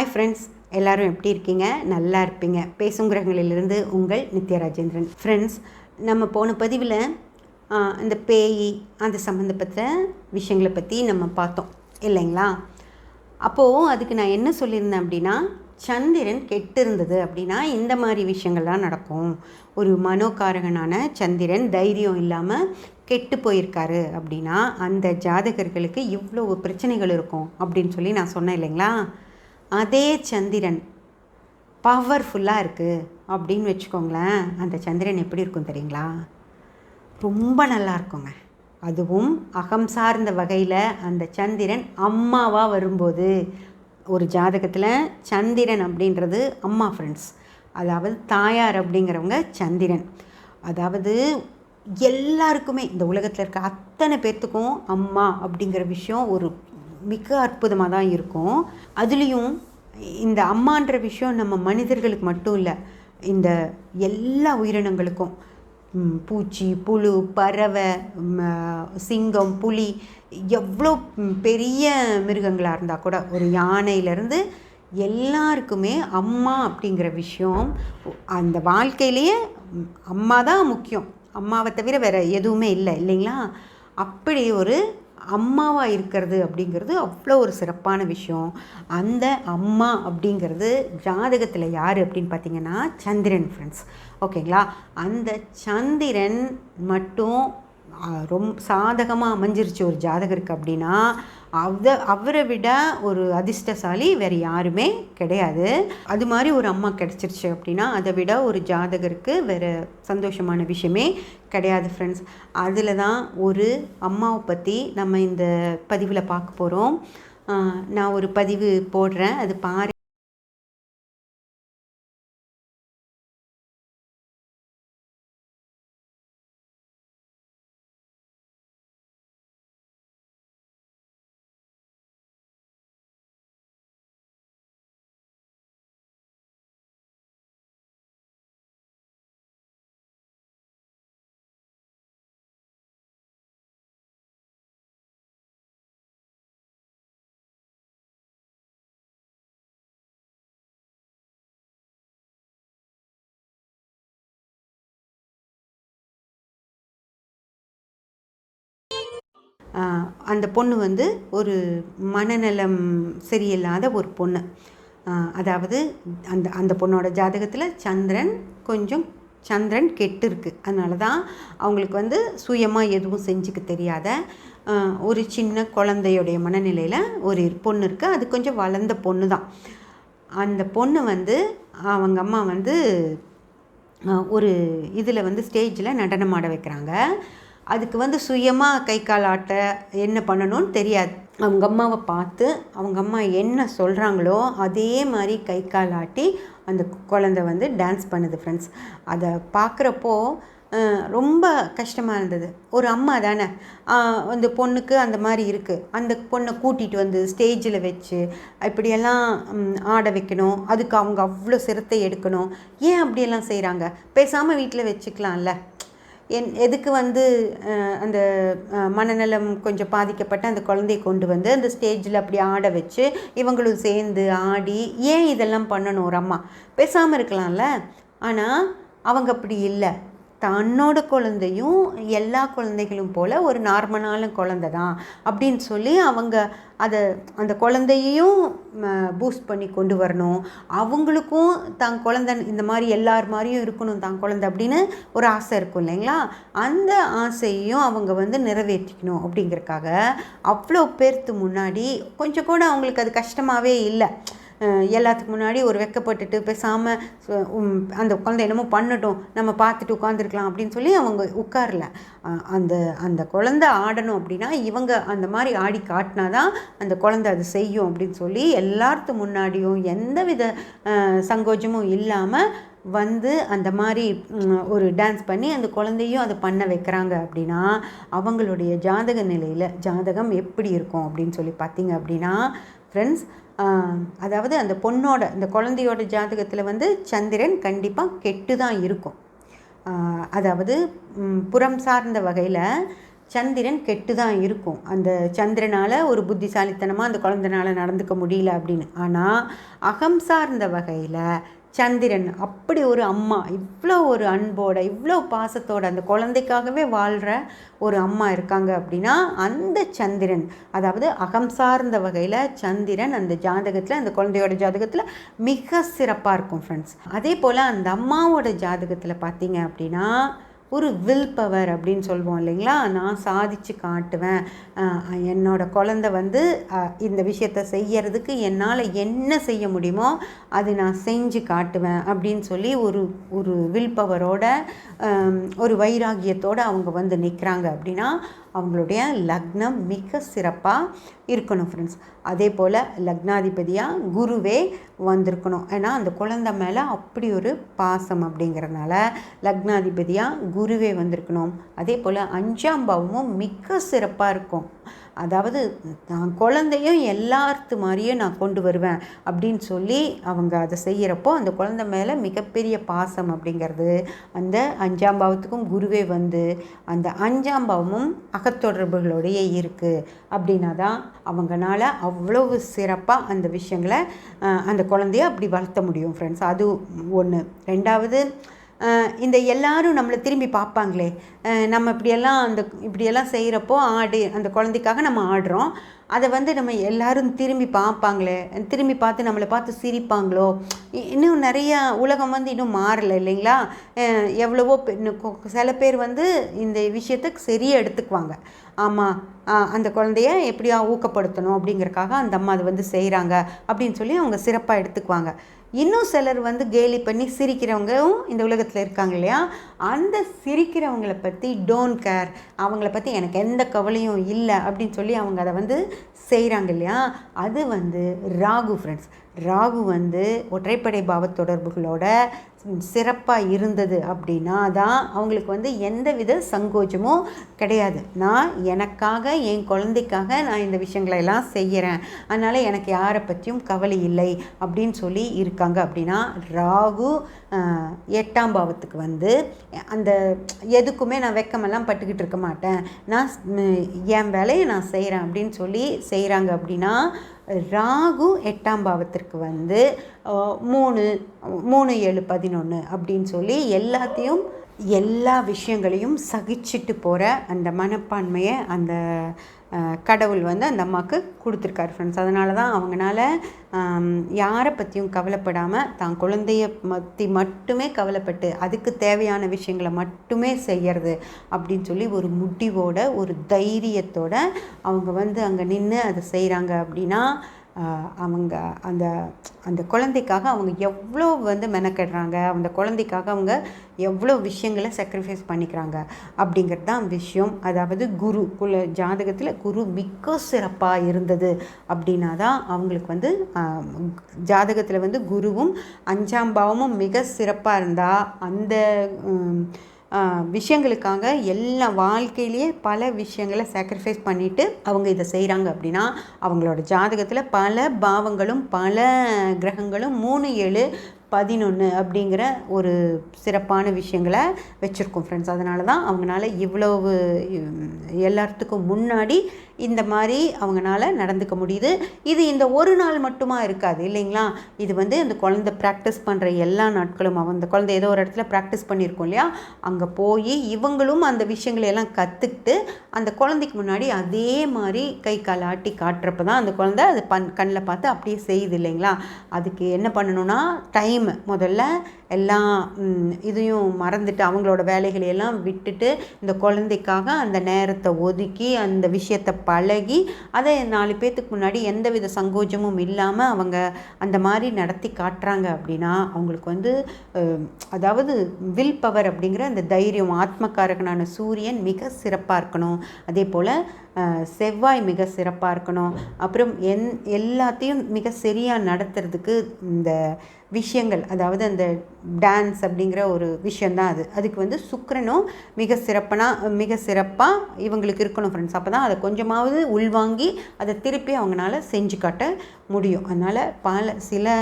Hi friends, எல்லோரும் எப்படி இருக்கீங்க? நல்லா இருப்பீங்க. பேசும் கிரகங்களிலிருந்து உங்கள் நித்யா ராஜேந்திரன். ஃப்ரெண்ட்ஸ், நம்ம போன பதிவில் இந்த பேய் அந்த சம்மந்தப்பட்ட விஷயங்களை பற்றி நம்ம பார்த்தோம் இல்லைங்களா? அப்போது அதுக்கு நான் என்ன சொல்லியிருந்தேன் அப்படின்னா, சந்திரன் கெட்டு இருந்தது அப்படின்னா இந்த மாதிரி விஷயங்கள்லாம் நடக்கும். ஒரு மனோகாரகனான சந்திரன் தைரியம் இல்லாமல் கெட்டு போயிருக்காரு அப்படின்னா அந்த ஜாதகர்களுக்கு இவ்வளோ பிரச்சனைகள் இருக்கும் அப்படின்னு சொல்லி நான் சொன்னேன் இல்லைங்களா? அதே சந்திரன் பவர்ஃபுல்லாக இருக்குது அப்படின்னு வச்சுக்கோங்களேன். அந்த சந்திரன் எப்படி இருக்கும் தெரியுங்களா? ரொம்ப நல்லா இருக்குங்க. அதுவும் அகம் சார்ந்த வகையில் அந்த சந்திரன் அம்மாவாக வரும்போது, ஒரு ஜாதகத்தில் சந்திரன் அப்படின்றது அம்மா ஃப்ரெண்ட்ஸ், அதாவது தாயார் அப்படிங்கிறவங்க சந்திரன். அதாவது எல்லாருக்குமே இந்த உலகத்தில் இருக்க அத்தனை பேர்த்துக்கும் அம்மா அப்படிங்கிற விஷயம் ஒரு மிக அற்புதமாக தான் இருக்கும். அதுலேயும் இந்த அம்மான்ற விஷயம் நம்ம மனிதர்களுக்கு மட்டும் இல்லை, இந்த எல்லா உயிரினங்களுக்கும், பூச்சி, புழு, பறவை, சிங்கம், புலி, எவ்வளோ பெரிய மிருகங்களாக இருந்தால் கூட, ஒரு யானையிலேருந்து எல்லாருக்குமே அம்மா அப்படிங்கிற விஷயம் அந்த வாழ்க்கையிலேயே அம்மா தான் முக்கியம். அம்மாவை தவிர வேறு எதுவுமே இல்லை இல்லைங்களா? அப்படி ஒரு அம்மாவாக இருக்கிறது அப்படிங்கிறது அவ்வளோ ஒரு சிறப்பான விஷயம். அந்த அம்மா அப்படிங்கிறது ஜாதகத்தில் யார் அப்படின்னு பார்த்தீங்கன்னா சந்திரன் ஃப்ரெண்ட்ஸ். ஓகேங்களா? அந்த சந்திரன் மட்டும் ரொம்ப சாதகமாக அமைஞ்சிருச்சு ஒரு ஜாதகருக்கு அப்படின்னா அவரை விட ஒரு அதிர்ஷ்டசாலி வேறு யாருமே கிடையாது. அது மாதிரி ஒரு அம்மா கிடச்சிருச்சு அப்படின்னா அதை விட ஒரு ஜாதகருக்கு வேறு சந்தோஷமான விஷயமே கிடையாது ஃப்ரெண்ட்ஸ். அதில் தான் ஒரு அம்மாவை பற்றி நம்ம இந்த பதிவில் பார்க்க போகிறோம். நான் ஒரு பதிவு போடுறேன், அது பாரு. அந்த பொண்ணு வந்து ஒரு மனநலம் சரியில்லாத ஒரு பொண்ணு. அதாவது அந்த அந்த பொண்ணோட ஜாதகத்தில் சந்திரன் கெட்டு இருக்குது. அதனால தான் அவங்களுக்கு வந்து சுயமாக எதுவும் செஞ்சுக்க தெரியாத ஒரு சின்ன குழந்தையுடைய மனநிலையில் ஒரு பொண்ணு இருக்குது. அது கொஞ்சம் வளர்ந்த பொண்ணு தான். அந்த பொண்ணு வந்து அவங்க அம்மா வந்து ஒரு இதில் வந்து ஸ்டேஜில் நடனமாட வைக்கிறாங்க. அதுக்கு வந்து சுயமாக கை கால் ஆட்ட என்ன பண்ணணும்னு தெரியாது. அவங்க அம்மாவை பார்த்து அவங்க அம்மா என்ன சொல்கிறாங்களோ அதே மாதிரி கை கால் ஆட்டி அந்த குழந்தை வந்து டான்ஸ் பண்ணுது ஃப்ரெண்ட்ஸ். அதை பார்க்குறப்போ ரொம்ப கஷ்டமாக இருந்தது. ஒரு அம்மா தானே, அந்த பொண்ணுக்கு அந்த மாதிரி இருக்குது. அந்த பொண்ணை கூட்டிகிட்டு வந்து ஸ்டேஜில் வச்சு இப்படியெல்லாம் ஆட வைக்கணும், அதுக்கு அவங்க அவ்வளோ சிரத்தை எடுக்கணும். ஏன் அப்படியெல்லாம் செய்கிறாங்க? பேசாமல் வீட்டில் வச்சுக்கலாம்ல. எதுக்கு வந்து அந்த மனநலம் கொஞ்சம் பாதிக்கப்பட்ட அந்த குழந்தையை கொண்டு வந்து அந்த ஸ்டேஜில் அப்படி ஆட வச்சு இவங்களும் சேர்ந்து ஆடி ஏன் இதெல்லாம் பண்ணணும்? ஒரு அம்மா பேசாமல் இருக்கலாம்ல. ஆனால் அவங்க அப்படி இல்லை. தன்னோட குழந்தையும் எல்லா குழந்தைகளும் போல் ஒரு நார்மலான குழந்தை தான் அப்படின்னு சொல்லி அவங்க அந்த குழந்தையையும் பூஸ்ட் பண்ணி கொண்டு வரணும். அவங்களுக்கும் தான் குழந்தை இந்த மாதிரி எல்லார் மாதிரியும் இருக்கணும் தான் குழந்தை அப்படின்னு ஒரு ஆசை இருக்கும் இல்லைங்களா? அந்த ஆசையையும் அவங்க வந்து நிறைவேற்றிக்கணும் அப்படிங்கிறக்காக அவ்வளோ பேர்த்து முன்னாடி கொஞ்சம் கூட அவங்களுக்கு அது கஷ்டமாகவே இல்லை. எல்லாத்துக்கு முன்னாடி ஒரு வெக்கப்பட்டுட்டு பேசாமல் அந்த குழந்தை என்னமோ பண்ணட்டும், நம்ம பார்த்துட்டு உட்காந்துருக்கலாம் அப்படின்னு சொல்லி அவங்க உட்காரல. அந்த குழந்தை ஆடணும் அப்படின்னா இவங்க அந்த மாதிரி ஆடி காட்டினா தான் அந்த குழந்தை அது செய்யும் அப்படின்னு சொல்லி எல்லாத்து முன்னாடியும் எந்தவித சங்கோஜமும் இல்லாமல் வந்து அந்த மாதிரி ஒரு டான்ஸ் பண்ணி அந்த குழந்தையும் அதை பண்ண வைக்கிறாங்க அப்படின்னா அவங்களுடைய ஜாதக நிலையில் ஜாதகம் எப்படி இருக்கும் அப்படின்னு சொல்லி பார்த்தீங்க அப்படின்னா ஃப்ரெண்ட்ஸ், அதாவது அந்த பொண்ணோட இந்த குழந்தையோட ஜாதகத்தில் வந்து சந்திரன் கண்டிப்பாக கெட்டு தான் இருக்கும். அதாவது புறம் சார்ந்த வகையில் சந்திரன் கெட்டு தான் இருக்கும். அந்த சந்திரனால் ஒரு புத்திசாலித்தனமாக அந்த குழந்தைனால நடந்துக்க முடியல அப்படின்னு. ஆனால் அகம் சார்ந்த வகையில் சந்திரன் அப்படி ஒரு அம்மா, இவ்வளோ ஒரு அன்போட, இவ்வளோ பாசத்தோட அந்த குழந்தைக்காகவே வாழ்கிற ஒரு அம்மா இருக்காங்க அப்படின்னா அந்த சந்திரன், அதாவது அகம் சார்ந்த வகையில் சந்திரன் அந்த ஜாதகத்தில், அந்த குழந்தையோட ஜாதகத்தில் மிக சிறப்பாக இருக்கும் ஃப்ரெண்ட்ஸ். அதே போல் அந்த அம்மாவோட ஜாதகத்தில் பார்த்தீங்க அப்படின்னா ஒரு வில் பவர் அப்படின்னு சொல்லுவோம் இல்லைங்களா, நான் சாதித்து காட்டுவேன், என்னோட குழந்தை வந்து இந்த விஷயத்தை செய்யறதுக்கு என்னால் என்ன செய்ய முடியுமோ அது நான் செஞ்சு காட்டுவேன் அப்படின்னு சொல்லி ஒரு வில் பவரோட, ஒரு வைராகியத்தோடு அவங்க வந்து நிற்கிறாங்க அப்படின்னா அவங்களுடைய லக்னம் மிக சிறப்பாக இருக்கணும் ஃப்ரெண்ட்ஸ். அதே போல் லக்னாதிபதியாக குருவே வந்திருக்கணும். ஏன்னா அந்த குழந்தை மேலே அப்படி ஒரு பாசம் அப்படிங்கிறதுனால லக்னாதிபதியாக குருவே வந்திருக்கணும். அதே போல் 5ஆம் பாவமும் மிக சிறப்பாக இருக்கும். அதாவது நான் குழந்தையும் எல்லாத்து மாதிரியே நான் கொண்டு வருவேன் அப்படின்னு சொல்லி அவங்க அதை செய்கிறப்போ அந்த குழந்தை மேலே மிகப்பெரிய பாசம் அப்படிங்கிறது அந்த 5ஆம் பாவத்துக்கும் குருவே வந்து அந்த 5ஆம் பாவமும் அகத்தொடர்புகளோடையே இருக்குது. அப்படின்னா தான் அவங்களால அவ்வளவு சிறப்பாக அந்த விஷயங்களை அந்த குழந்தைய அப்படி வளர்த்த முடியும் ஃப்ரெண்ட்ஸ். அது ஒன்று. ரெண்டாவது, இந்த எல்லாரும் நம்மளை திரும்பி பார்ப்பாங்களே, நம்ம இப்படியெல்லாம் செய்கிறப்போ அந்த குழந்தைக்காக நம்ம ஆடுறோம், அதை வந்து நம்ம எல்லாரும் திரும்பி பார்ப்பாங்களே, திரும்பி பார்த்து நம்மளை பார்த்து சிரிப்பாங்களோ. இன்னும் நிறையா உலகம் வந்து இன்னும் மாறலை இல்லைங்களா. எவ்வளவோ சில பேர் வந்து இந்த விஷயத்துக்கு சரியாக எடுத்துக்குவாங்க. ஆமாம், அந்த குழந்தைய எப்படியா ஊக்கப்படுத்தணும் அப்படிங்கிறக்காக அந்த அம்மா அதை வந்து செய்கிறாங்க அப்படின்னு சொல்லி அவங்க சிறப்பாக எடுத்துக்குவாங்க. இன்னும் சிலர் வந்து கேலி பண்ணி சிரிக்கிறவங்களும் இந்த உலகத்தில் இருக்காங்க இல்லையா. அந்த சிரிக்கிறவங்களை பற்றி டோன்ட் கேர், அவங்கள பற்றி எனக்கு எந்த கவலையும் இல்லை அப்படின்னு சொல்லி அவங்க அதை வந்து செய்கிறாங்க இல்லையா. அது வந்து ராகு ஃப்ரெண்ட்ஸ். ராகு வந்து ஒற்றைப்படை பாவ தொடர்புகளோட சிறப்பாக இருந்தது அப்படின்னா தான் அவங்களுக்கு வந்து எந்தவித சங்கோச்சமும் கிடையாது. நான் எனக்காக, என் குழந்தைக்காக நான் இந்த விஷயங்களை எல்லாம் செய்கிறேன், அதனால் எனக்கு யாரை பற்றியும் கவலை இல்லை அப்படின்னு சொல்லி இருக்காங்க. அப்படின்னா ராகு 8ஆம் பாவத்துக்கு வந்து அந்த எதுக்குமே நான் வெக்கமெல்லாம் பட்டுக்கிட்டு இருக்க மாட்டேன், நான் என் வேலையை நான் செய்கிறேன் அப்படின்னு சொல்லி செய்கிறாங்க. அப்படின்னா ராகு 8ஆம் பாவத்திற்கு வந்து 3-7-11 அப்படின்னு சொல்லி எல்லா விஷயங்களையும் சகிச்சுட்டு போகிற அந்த மனப்பான்மையை அந்த கடவுள் வந்து அந்த அம்மாவுக்கு கொடுத்துருக்காரு ஃப்ரெண்ட்ஸ். அதனால தான் அவங்களால யாரை பற்றியும் கவலைப்படாமல் தான் குழந்தைய பற்றி மட்டுமே கவலைப்பட்டு அதுக்கு தேவையான விஷயங்களை மட்டுமே செய்கிறது அப்படின்னு சொல்லி ஒரு முடிவோட, ஒரு தைரியத்தோட அவங்க வந்து அங்கே நின்று அதை செய்கிறாங்க. அப்படின்னா அவங்க அந்த குழந்தைக்காக அவங்க எவ்வளோ வந்து மெனக்கெடுறாங்க, அந்த குழந்தைக்காக அவங்க எவ்வளோ விஷயங்களை சாக்ரிஃபைஸ் பண்ணிக்கிறாங்க அப்படிங்கிறது தான் விஷயம். அதாவது ஜாதகத்தில் குரு மிக சிறப்பாக இருந்தது அப்படின்னா தான் அவங்களுக்கு வந்து ஜாதகத்தில் வந்து குருவும் 5ஆம் பாவமும் மிக சிறப்பாக இருந்தால் அந்த விஷயங்களுக்காக எல்லா வாழ்க்கையிலேயே பல விஷயங்களை சாக்ரிஃபைஸ் பண்ணிவிட்டு அவங்க இதை செய்கிறாங்க. அப்படின்னா அவங்களோட ஜாதகத்தில் பல பாவங்களும் பல கிரகங்களும் 3-7-11 அப்படிங்கிற ஒரு சிறப்பான விஷயங்களை வச்சுருக்கோம் ஃப்ரெண்ட்ஸ். அதனால தான் அவங்களால இவ்வளவு எல்லாத்துக்கும் முன்னாடி இந்த மாதிரி அவங்களால நடந்துக்க முடியுது. இது இந்த ஒரு நாள் மட்டுமா இருக்காது இல்லைங்களா. இது வந்து அந்த குழந்தை ப்ராக்டிஸ் பண்ணுற எல்லா நாட்களும், அந்த குழந்தை ஏதோ ஒரு இடத்துல ப்ராக்டிஸ் பண்ணியிருக்கோம் இல்லையா, அங்கே போய் இவங்களும் அந்த விஷயங்களை எல்லாம் கற்றுக்கிட்டு அந்த குழந்தைக்கு முன்னாடி அதே மாதிரி கை கால் ஆட்டி காட்டுறப்ப தான் அந்த குழந்தை அது கண்ணில் பார்த்து அப்படியே செய்யுது இல்லைங்களா. அதுக்கு என்ன பண்ணணும்னா முதல்ல எல்லாம் இதையும் மறந்துட்டு அவங்களோட வேலைகளையெல்லாம் விட்டுட்டு இந்த குழந்தைக்காக அந்த நேரத்தை ஒதுக்கி அந்த விஷயத்தை பழகி அதை 4 பேர்த்துக்கு முன்னாடி எந்தவித சங்கோஜமும் இல்லாமல் அவங்க அந்த மாதிரி நடத்தி காட்டுறாங்க. அப்படின்னா அவங்களுக்கு வந்து அதாவது வில் பவர் அப்படிங்கிற அந்த தைரியம், ஆத்மகாரகனான சூரியன் மிக சிறப்பாக இருக்கணும். அதே போல் செவ்வாய் மிக சிறப்பாக இருக்கணும். அப்புறம் எல்லாத்தையும் மிக சரியாக நடத்துறதுக்கு இந்த விஷயங்கள், அதாவது அந்த டான்ஸ் அப்படிங்கிற ஒரு விஷயந்தான் அதுக்கு வந்து சுக்கிரனும் மிக சிறப்பாக இவங்களுக்கு இருக்கணும் ஃப்ரெண்ட்ஸ். அப்போ தான் அதை கொஞ்சமாவது உள்வாங்கி அதை திருப்பி அவங்களால செஞ்சு காட்ட முடியும். அதனால் சில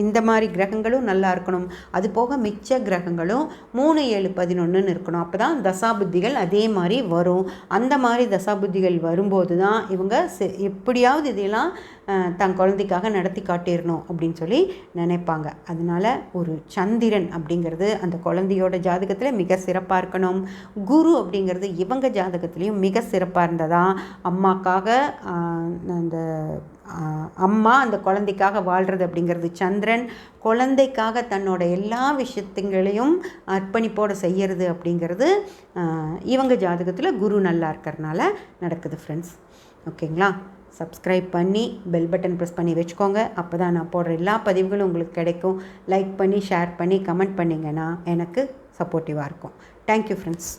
இந்த மாதிரி கிரகங்களும் நல்லா இருக்கணும். அது போக மிச்ச கிரகங்களும் 3, 7, 11ன்னு இருக்கணும். அப்போ தான் தசாபுத்திகள் அதே மாதிரி வரும். அந்த மாதிரி தசாபுத்திகள் வரும்போது தான் இவங்க எப்படியாவது இதெல்லாம் தன் குழந்தைக்காக நடத்தி காட்டிடணும் அப்படின்னு சொல்லி நினைப்பாங்க. அதனால் ஒரு சந்திரன் அப்படிங்கிறது அந்த குழந்தையோட ஜாதகத்தில் மிக சிறப்பாக இருக்கணும். குரு அப்படிங்கிறது இவங்க ஜாதகத்துலேயும் மிக சிறப்பாக இருந்ததான் அம்மாக்காக அந்த அம்மா அந்த குழந்தைக்காக வாழ்கிறது அப்படிங்கிறது, சந்திரன் குழந்தைக்காக தன்னோட எல்லா விஷயத்துங்களையும் அர்ப்பணிப்போடு செய்கிறது அப்படிங்கிறது இவங்க ஜாதகத்தில் குரு நல்லா இருக்கிறதுனால நடக்குது ஃப்ரெண்ட்ஸ். ஓகேங்களா? சப்ஸ்கிரைப் பண்ணி பெல் பட்டன் ப்ரெஸ் பண்ணி வச்சுக்கோங்க. அப்போ தான் நான் போடுற எல்லா பதிவுகளும் உங்களுக்கு கிடைக்கும். லைக் பண்ணி ஷேர் பண்ணி கமெண்ட் பண்ணிங்கன்னா எனக்கு சப்போர்ட்டிவாக இருக்கும். Thank you friends.